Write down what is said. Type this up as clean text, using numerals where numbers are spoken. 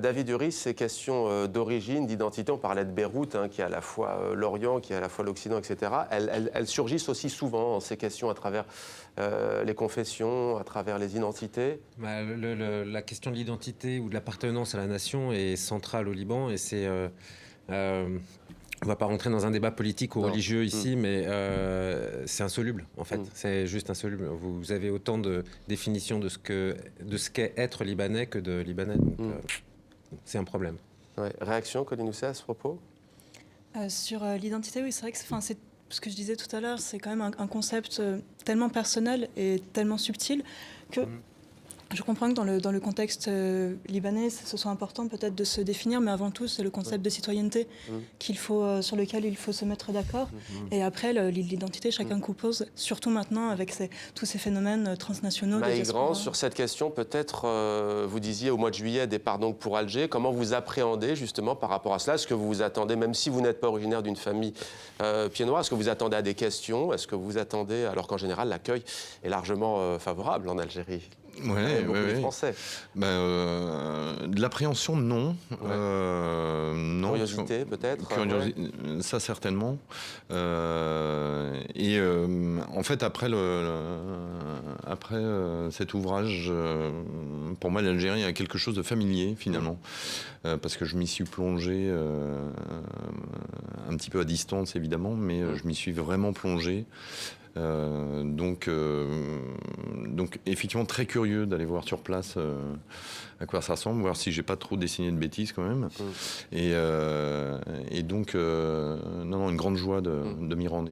David Uris, ces questions d'origine, d'identité, on parlait de Beyrouth, hein, qui est à la fois l'Orient, qui est à la fois l'Occident, etc. Elles surgissent aussi souvent, ces questions, à travers les confessions, à travers les identités. La question de l'identité ou de l'appartenance à la nation est centrale au Liban et c'est... on ne va pas rentrer dans un débat politique ou religieux ici, mais c'est insoluble, en fait. C'est juste insoluble. Vous avez autant de définitions de ce qu'est être libanais que de libanais. Donc, c'est un problème. Ouais. Réaction, Colline Housset, à ce propos? Sur l'identité, oui, c'est vrai que c'est ce que je disais tout à l'heure, c'est quand même un concept tellement personnel et tellement subtil que je comprends que dans le contexte libanais, ce soit important peut-être de se définir, mais avant tout, c'est le concept de citoyenneté sur lequel il faut se mettre d'accord. Et après, l'identité, chacun compose, surtout maintenant avec tous ces phénomènes transnationaux. Maï Grand, sur cette question, peut-être, vous disiez au mois de juillet, départ donc pour Alger. Comment vous appréhendez justement par rapport à cela? Est-ce que vous vous attendez, même si vous n'êtes pas originaire d'une famille pied noir, est-ce que vous attendez à des questions? Est-ce que vous attendez, alors qu'en général, l'accueil est largement favorable en Algérie? Ouais, beaucoup de Français. De l'appréhension, non. Non. Curiosité, peut-être. Ça, certainement. En fait, après cet ouvrage, pour moi, l'Algérie a quelque chose de familier, finalement. Parce que je m'y suis plongé un petit peu à distance, évidemment, mais je m'y suis vraiment plongé. Donc effectivement très curieux d'aller voir sur place à quoi ça ressemble, voir si j'ai pas trop dessiné de bêtises quand même. Et donc non, une grande joie de m'y rendre.